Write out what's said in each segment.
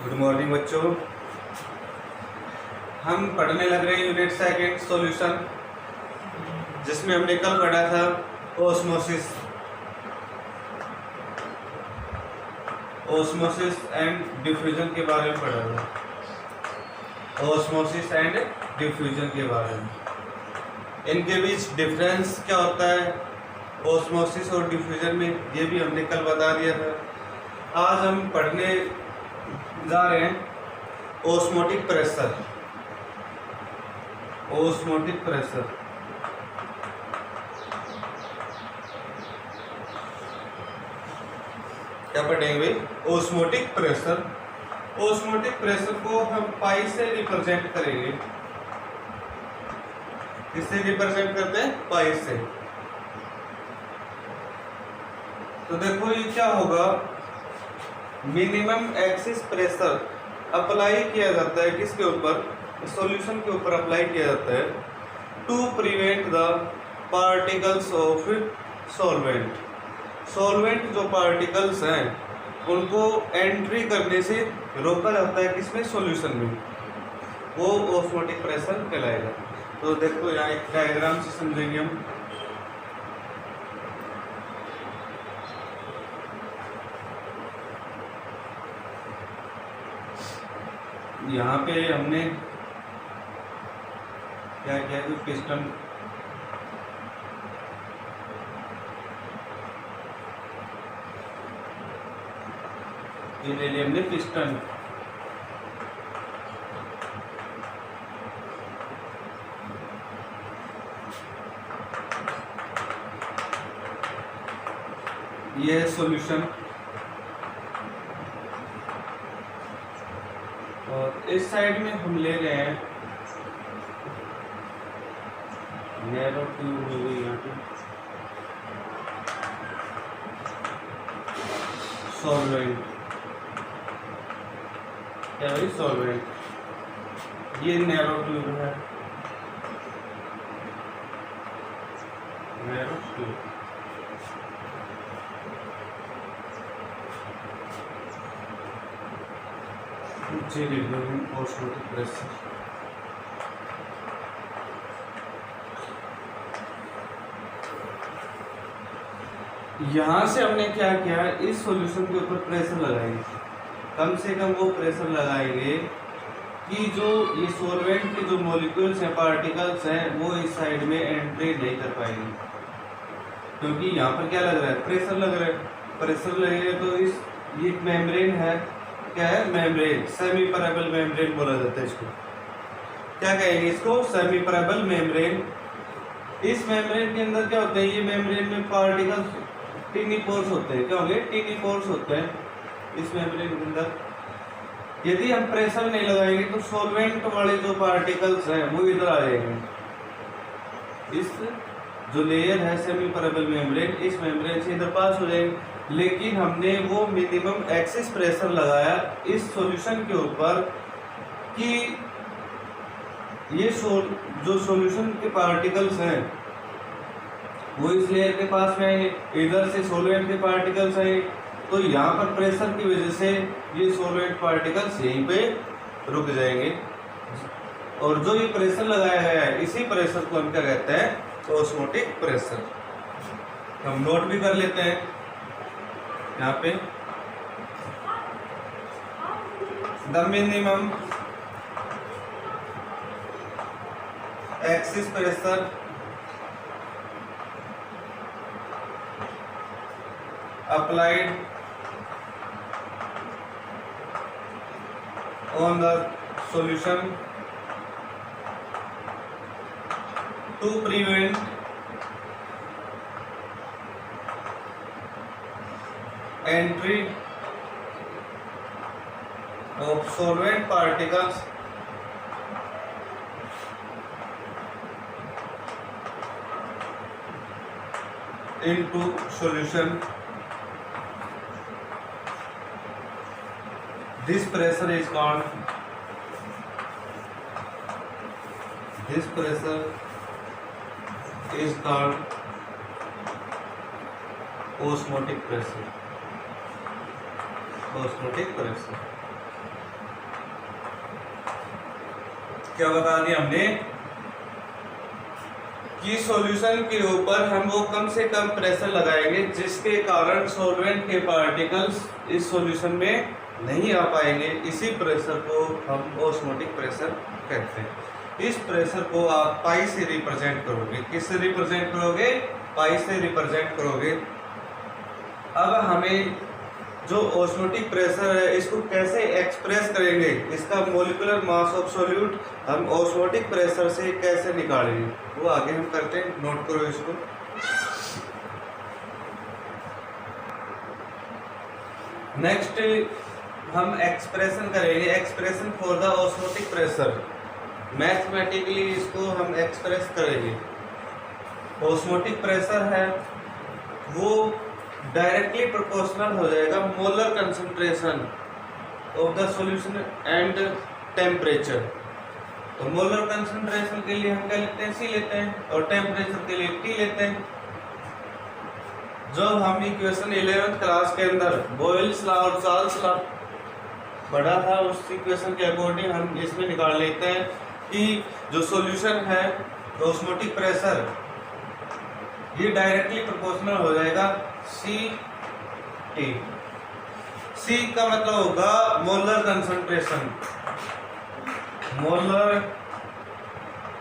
Good morning बच्चों। हम पढ़ने लग रहे हैं यूनिट सेकंड सॉल्यूशन, जिसमें हमने कल पढ़ा था ओस्मोसिस एंड डिफ्यूजन के बारे में पढ़ा था। ओस्मोसिस एंड डिफ्यूजन के बारे में, इनके बीच डिफरेंस क्या होता है ओस्मोसिस और डिफ्यूजन में, ये भी हमने कल बता दिया था। आज हम पढ़ने जा रहे हैं ओस्मोटिक प्रेशर। ओस्मोटिक प्रेशर क्या पढ़ेंगे? Osmotic pressure. ओस्मोटिक प्रेशर को हम पाई से रिप्रेजेंट करेंगे। किससे रिप्रेजेंट करते हैं? पाई से। तो देखो ये क्या होगा, मिनिमम एक्सिस प्रेशर अप्लाई किया जाता है किसके ऊपर? सॉल्यूशन के ऊपर अप्लाई किया जाता है to prevent the particles of solvent. Solvent जो पार्टिकल्स हैं उनको एंट्री करने से रोका जाता है किसमें? सॉल्यूशन में। वो ओस्मोटिक प्रेशर कहलाएगा। तो देखो यहाँ एक डायग्राम से समझेंगे हम। यहाँ पे हमने क्या किया कि पिस्टन ये ले लिया हमने पिस्टन। ये है सॉल्यूशन और इस साइड में हम ले रहे हैं नैरो ट्यूब हो गई यहाँ पे सॉल्वेंट। क्या है सॉल्वेंट? ये नैरो ट्यूब है, नैरो ट्यूब। ओस्मोटिक प्रेशर यहाँ से हमने क्या किया, इस सॉल्यूशन के ऊपर प्रेशर लगाएंगे। कम से कम वो प्रेशर लगाएंगे कि जो ये सॉल्वेंट के जो मॉलिक्यूल्स हैं, पार्टिकल्स हैं, वो इस साइड में एंट्री नहीं कर पाएंगे। क्योंकि यहाँ पर क्या लग रहा है? प्रेशर लग रहा है। प्रेशर लगेगा तो इस ये मेम्ब्रेन है, क्या है? मेम्ब्रेन। सेमी परमेबल मेम्ब्रेन बोला जाता है इसको। क्या कहेंगे इसको? Semi permeable membrane. इस मेम्ब्रेन के अंदर क्या होता है? ये मेम्ब्रेन में पार्टिकल्स टिनी पोर्स होते हैं। क्या होंगे? टिनी पोर्स होते हैं इस मेम्ब्रेन के अंदर। यदि हम प्रेशर नहीं लगाएंगे तो सॉल्वेंट वाले जो पार्टिकल्स हैं वो इधर आ जाएंगे। इस जो लेयर है सेमी परमेबल मेम्ब्रेन, इस मेम्ब्रेन से इधर पास हो जाएंगे। लेकिन हमने वो मिनिमम एक्सिस प्रेशर लगाया इस सॉल्यूशन के ऊपर कि ये जो सॉल्यूशन के पार्टिकल्स हैं वो इस लेयर के पास में आएंगे, इधर से सॉल्वेंट के पार्टिकल्स आएंगे। तो यहाँ पर प्रेशर की वजह से ये सॉल्वेंट पार्टिकल्स यहीं पे रुक जाएंगे। और जो ये प्रेशर लगाया गया है, इसी प्रेशर को हम क्या कहते हैं? Osmotic pressure. हम नोट भी कर लेते हैं यहाँ पे। The minimum axis pressure applied on the solution to prevent entry of solvent particles into solution. This pressure is called This pressure is called osmotic pressure. Osmotic pressure. क्या बता दिया हमने कि सॉल्यूशन के ऊपर हम वो कम से कम प्रेशर लगाएंगे जिसके कारण सॉल्वेंट के पार्टिकल्स इस सॉल्यूशन में नहीं आ पाएंगे। इसी प्रेशर को हम ऑस्मोटिक प्रेशर कहते हैं। इस प्रेशर को आप पाई से रिप्रेजेंट करोगे। किससे रिप्रेजेंट करोगे? पाई से रिप्रेजेंट करोगे। अब हमें जो ऑस्मोटिक प्रेशर है इसको कैसे एक्सप्रेस करेंगे, इसका मोलिकुलर मास ऑफ सॉल्यूट हम ऑस्मोटिक प्रेशर से कैसे निकालेंगे वो आगे हम करते हैं। नोट करो इसको। नेक्स्ट हम एक्सप्रेशन करेंगे, expression for the osmotic pressure. Mathematically इसको हम एक्सप्रेस करेंगे। ऑस्मोटिक प्रेशर है वो डायरेक्टली प्रोपोर्शनल हो जाएगा molar concentration of the solution and temperature. तो मोलर कंसंट्रेशन के लिए हम क्या लेते हैं? C लेते हैं और टेम्परेचर के लिए T लेते हैं। जो हम इक्वेशन 11th क्लास के अंदर बॉयल्स लॉ और चार्ल्स लॉ पढ़ा था उस इक्वेशन के अकॉर्डिंग हम इसमें निकाल लेते हैं कि जो सॉल्यूशन है ऑस्मोटिक प्रेशर ये डायरेक्टली प्रोपोर्शनल हो जाएगा C/T। C का मतलब होगा molar concentration, molar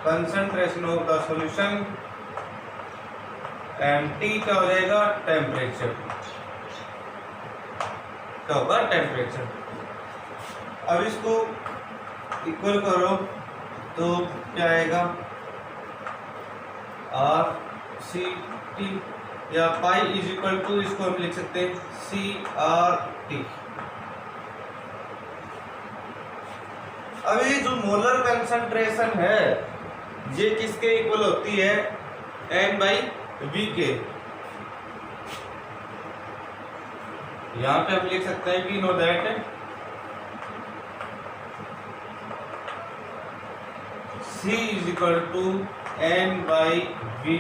concentration of the solution and T क्या हो जाएगा? टेम्परेचर। क्या होगा? टेम्परेचर। अब इसको इक्वल करो तो क्या आएगा? R/C/T या पाई इज इक्वल टू इसको हम लिख सकते हैं C/R/T। अब ये जो मोलर कंसंट्रेशन है ये किसके इक्वल होती है? N/V के। यहां पे हम लिख सकते हैं कि know that C is equal to N/V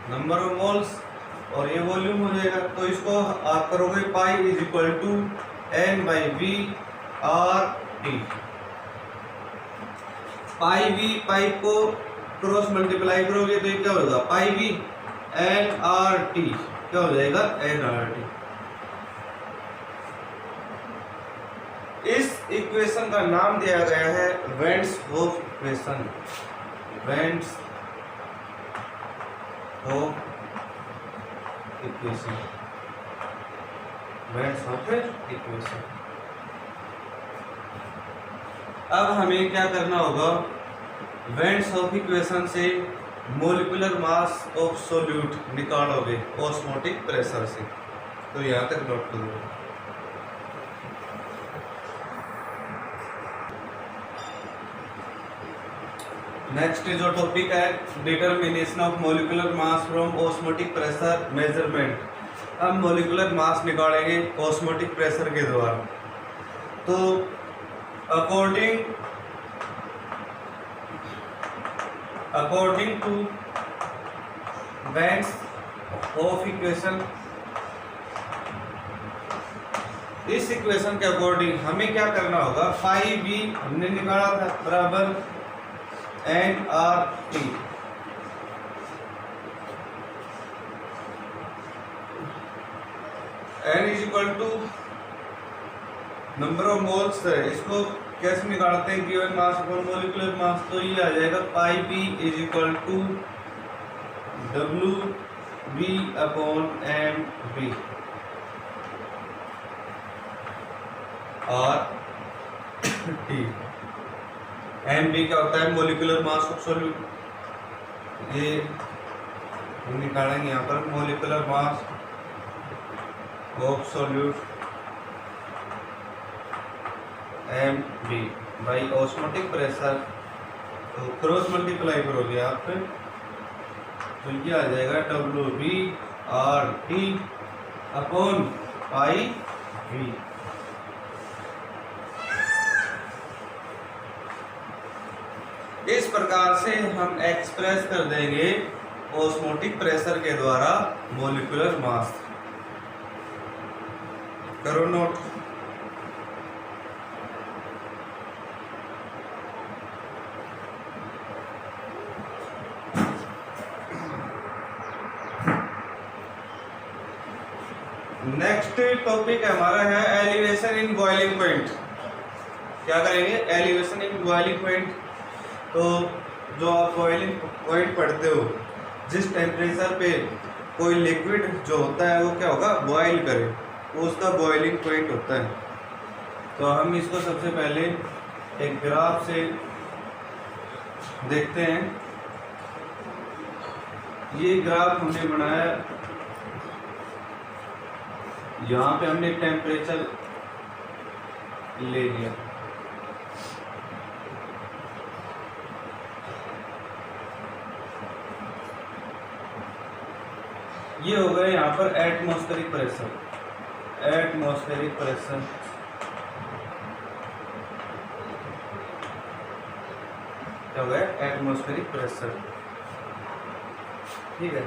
number of moles और ये वॉल्यूम हो जाएगा। तो इसको आप करोगे pi is equal to N/V R/T। Pi V pi को क्रॉस मल्टीप्लाई करोगे तो ये क्या होगा? पाई V N/R/T क्या हो जाएगा? N/R/T। इस इक्वेशन का नाम दिया गया है veins Hoff equation. Veins Hoff equation, veins Hoff equation. अब हमें क्या करना होगा? वेन्स होफ इक्वेशन से मोलिकुलर मास ऑफ सॉल्यूट निकालोगे ऑस्मोटिक प्रेशर से। तो यहाँ तक नोट करो। नेक्स्ट जो टॉपिक है determination of molecular mass from osmotic pressure measurement. हम मोलिकुलर मास निकालेंगे ऑस्मोटिक प्रेशर के द्वारा। तो according to van't Hoff equation, इस इक्वेशन के अकॉर्डिंग हमें क्या करना होगा? पाई V हमने निकाला था बराबर N/R/T। N is equal to number of moles है। इसको कैसे निकालते हैं? Given mass upon molecular mass. तो ये आ जाएगा pi V is equal to WV upon MV और T। MV क्या होता है? Molecular mass of solute. ये हम निकालेंगे यहाँ पर molecular mass of solute MV by osmotic pressure. तो क्रॉस मल्टीप्लाई करोगे आप तो ये आ जाएगा WV R/T upon pi V। इस प्रकार से हम एक्सप्रेस कर देंगे ऑस्मोटिक प्रेशर के द्वारा मोलिकुलर मास। करो नोट। नेक्स्ट टॉपिक हमारा है एलिवेशन इन बॉइलिंग पॉइंट। क्या करेंगे? Elevation in boiling point. तो जो आप बॉइलिंग पॉइंट पढ़ते हो, जिस टेम्परेचर पे कोई लिक्विड जो होता है वो क्या होगा? बॉयल करे, वो उसका बॉइलिंग पॉइंट होता है। तो हम इसको सबसे पहले एक ग्राफ से देखते हैं। ये ग्राफ हमने बनाया, यहाँ पे हमने टेम्परेचर ले लिया। ये हो गया यहाँ पर एटमॉस्फेरिक प्रेशर। एटमॉस्फेरिक प्रेशर क्या हो गया? Atmospheric pressure. ठीक है,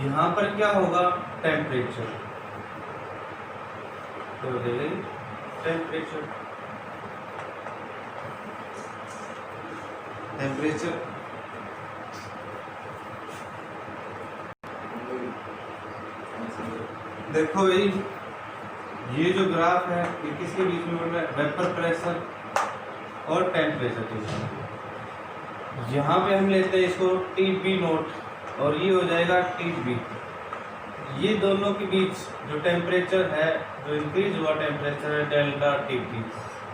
यहाँ पर क्या होगा? टेम्परेचर। तो टेम्परेचर टेम्परेचर देखो भाई, ये जो ग्राफ है ये किसके बीच में बन रहा है? वेपर प्रेशर और टेम्परेचर के बीच। यहाँ पे हम लेते हैं इसको टीपी नोट और ये हो जाएगा टीपी। ये दोनों के बीच जो टेम्परेचर है, जो इंक्रीज हुआ टेम्परेचर है, डेल्टा टीपी।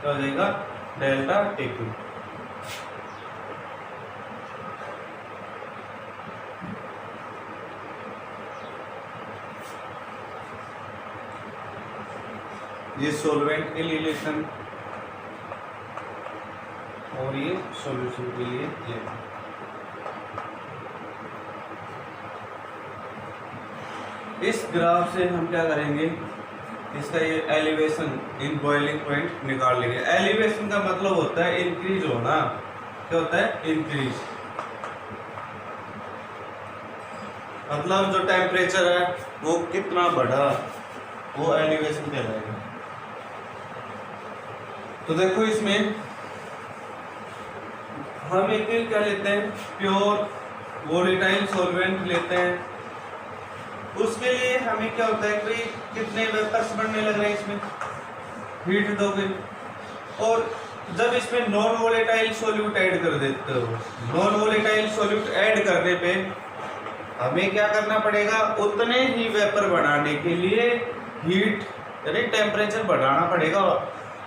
क्या हो जाएगा? Delta TP. ये सॉल्वेंट के लिए रिलेशन और ये सॉल्यूशन के लिए लेना। इस ग्राफ से हम क्या करेंगे? इसका ये एलिवेशन इन बॉइलिंग पॉइंट निकाल लेंगे। एलिवेशन का मतलब होता है इंक्रीज होना। क्या होता है? इंक्रीज। मतलब जो टेम्परेचर है वो कितना बढ़ा, वो एलिवेशन कहलाएगा। तो देखो इसमें हम एक क्या लेते हैं? प्योर वोलेटाइल सॉल्वेंट लेते हैं। उसके लिए हमें क्या होता है कि कितने वेपर्स बनने लग रहे हैं, इसमें हीट दोगे और जब इसमें नॉन वोलेटाइल सॉल्यूट ऐड कर देते हो, नॉन वोलेटाइल सॉल्यूट ऐड करने पे हमें क्या करना पड़ेगा? उतने ही वेपर बनाने के लिए हीट यानी टेम्परेचर बढ़ाना पड़ेगा।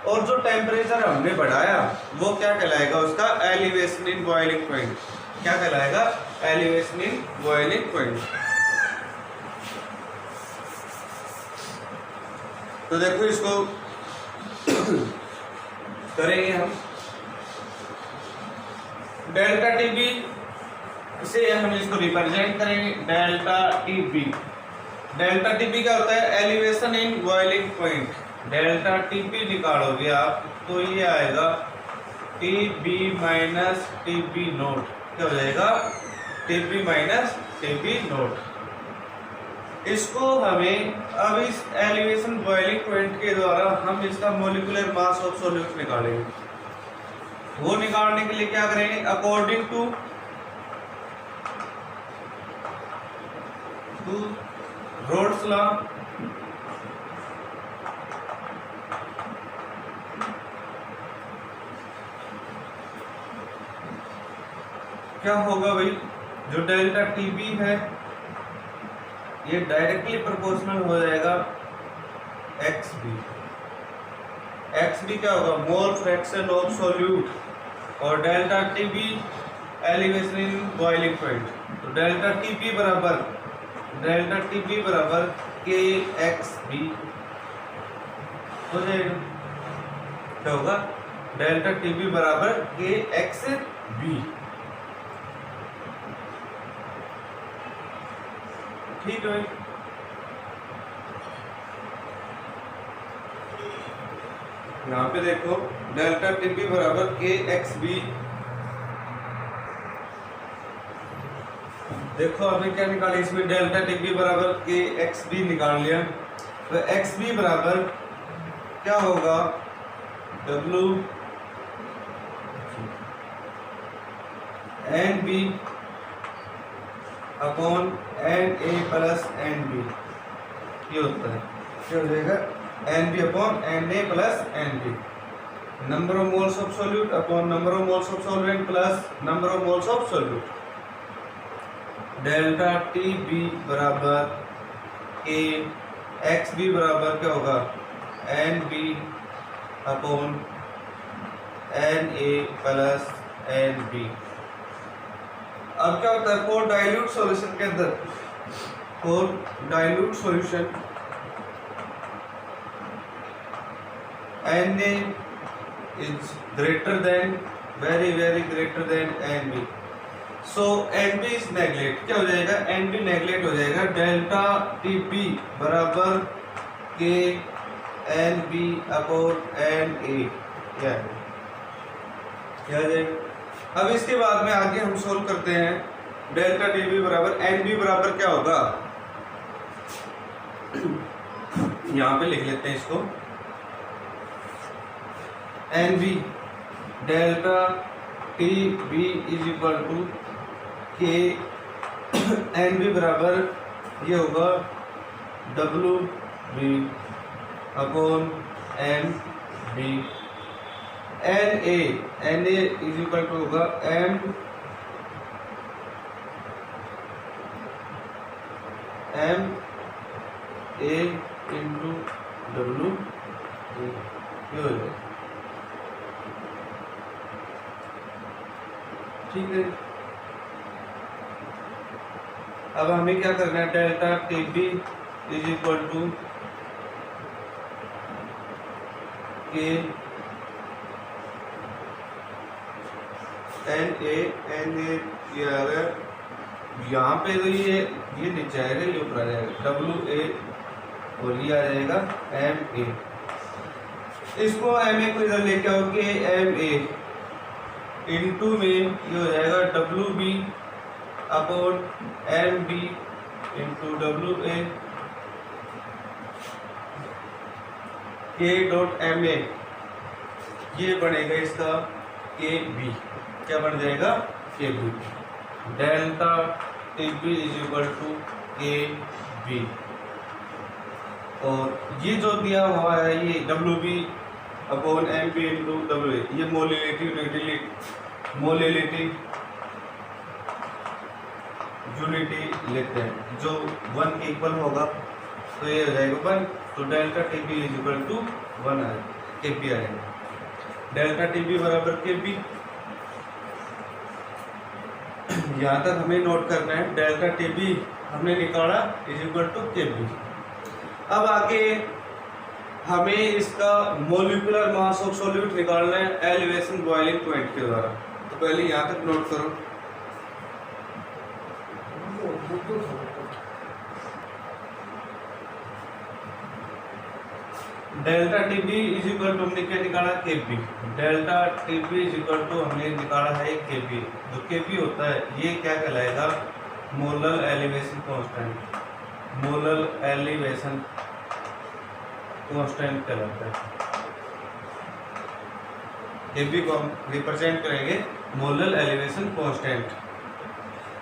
और जो टेम्परेचर हमने बढ़ाया वो क्या कहलाएगा? उसका एलिवेशन इन बॉइलिंग पॉइंट। क्या कहलाएगा? Elevation in boiling point. तो देखो इसको करेंगे हम डेल्टा टीबी से हम इसको रिप्रेजेंट करेंगे। Delta TB. डेल्टा टीबी क्या होता है? Elevation in boiling point. Delta TB निकालोगे आप तो ये आएगा टीबी माइनस टीबी नोट। क्या हो जाएगा? TB minus TB note. इसको हमें अब इस एलिवेशन बॉइलिंग पॉइंट के द्वारा हम इसका मोलिकुलर मास ऑफ सॉल्यूट निकालेंगे। वो निकालने के लिए क्या करेंगे? अकॉर्डिंग टू रोड्स लॉ क्या होगा भाई? जो डेल्टा टीबी है ये डायरेक्टली प्रोपोर्शनल हो जाएगा XB। XB क्या होगा? Mole fraction of solute. और delta TB elevation in boiling point. तो डेल्टा टीबी बराबर KXB हो जाएगा। क्या होगा? डेल्टा टीबी बराबर KXB। ठीक है। यहाँ पे देखो डेल्टा टीबी बराबर KXB। देखो हमने क्या निकाला? इसमें डेल्टा टीबी बराबर KXB निकाल लिया। तो XB बराबर क्या होगा? W NB upon NA plus NB ये होता है। क्या हो जाएगा N B upon N A plus N B, number of moles of solute upon number of moles of solvent plus number of moles of solute. Delta T B बराबर K X B बराबर क्या होगा N B upon N A plus N B. अब क्या होता है for dilute solution के अंदर, for dilute solution N A is greater than very very greater than N B, so N B is neglect, क्या हो जाएगा एन बी नेगलेक्ट हो जाएगा। डेल्टा टी बी बराबर K N B upon N A, क्या है क्या हो जाएगा। अब इसके बाद में आगे हम सोल्व करते हैं। डेल्टा टी बी बराबर एन बी बराबर क्या होगा, यहां पे लिख लेते हैं इसको N B, delta T B is equal to K N B बराबर ये होगा W B upon N B, N A is equal to होगा एम ए इंटू डब्ल्यू, ये हो जाएगा ठीक है। अब हमें क्या करना है, delta T B is equal to K N A ये आ गया यहाँ पे, तो ये नीचे आएगा, ये ऊपर आ जाएगा डब्ल्यू ए और ये आ जाएगा एम ए। इसको एम ए को इधर लेके आओ के एम ए इंटू में ये हो जाएगा W B upon M B into W A K dot M A, ये बनेगा इसका के बी, क्या बन जाएगा K B. Delta T B is equal to K B, और ये जो दिया हुआ है ये W B upon M B into W A, ये मोलिलिटी यूनिटी लेते हैं, जो 1 के इक्वल होगा तो ये हो जाएगा 1, तो delta T B is equal to 1 आएगा, के बी आएगा। डेल्टा टी बी बराबर के बी, यहाँ तक हमें नोट करना है। डेल्टा टी बी हमने निकाला is equal to K B. अब आगे हमें इसका मोलिकुलर मास ऑफ सॉल्यूट निकालना है एलिवेशन बॉइलिंग पॉइंट के द्वारा, तो पहले यहाँ तक नोट करो। Delta T B is equal to हमने क्या निकाला K B, delta T B is equal to हमने निकाला है के बी, जो के बी होता है ये क्या कहलाएगा molar elevation constant, molar elevation constant कहलाता है। के बी को हम रिप्रेजेंट करेंगे मोलर एलिवेशन कांस्टेंट।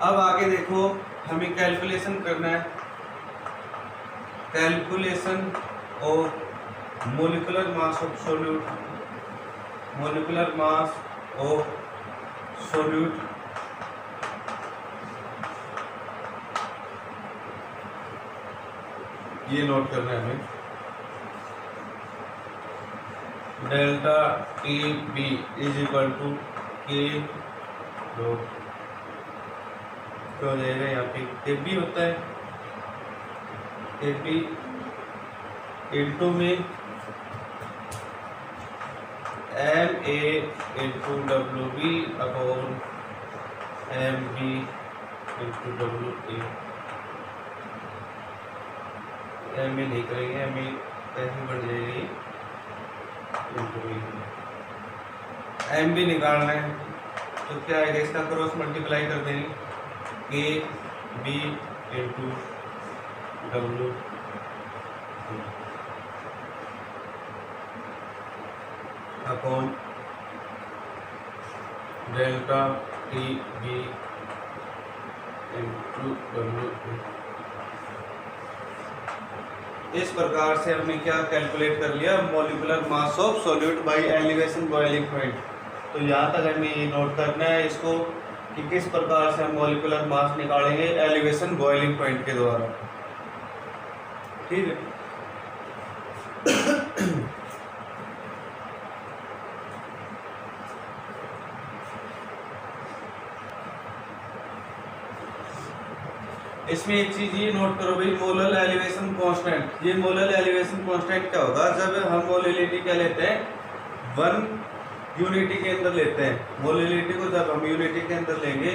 अब आगे देखो हमें कैलकुलेशन करना है, calculation of molecular mass of solute, molecular mass of solute ये नोट करना है हमें। Delta T B is equal to K dot क्या हो जाएगा, यहाँ पे के बी होता है, के बी इंटू में M A into W B upon M B into W A. M A नहीं करेंगे, एम ए कैसे बढ़ जाएगी, एम बी निकालना है तो क्या आएगा, इसका क्रॉस मल्टीप्लाई कर देंगे K B into W upon delta T B into W. इस प्रकार से हमने क्या कैलकुलेट कर लिया, molecular mass of solute by elevation boiling point. तो यहाँ तक हमें ये नोट करना है इसको कि किस प्रकार से हम मॉलिक्यूलर मास निकालेंगे एलिवेशन बॉइलिंग पॉइंट के द्वारा। ठीक है। इसमें एक चीज ये नोट करो भाई, मोलर एलिवेशन कांस्टेंट। ये मोलर एलिवेशन कांस्टेंट क्या होगा, जब हम मोलिलिटी क्या लेते हैं, 1 यूनिटी के अंदर लेते हैं। मोलिलिटी को जब हम यूनिटी के अंदर लेंगे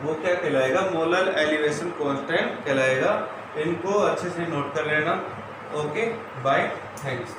वो क्या कहलाएगा, मोलर एलिवेशन कांस्टेंट कहलाएगा। इनको अच्छे से नोट कर लेना। Okay bye, thanks.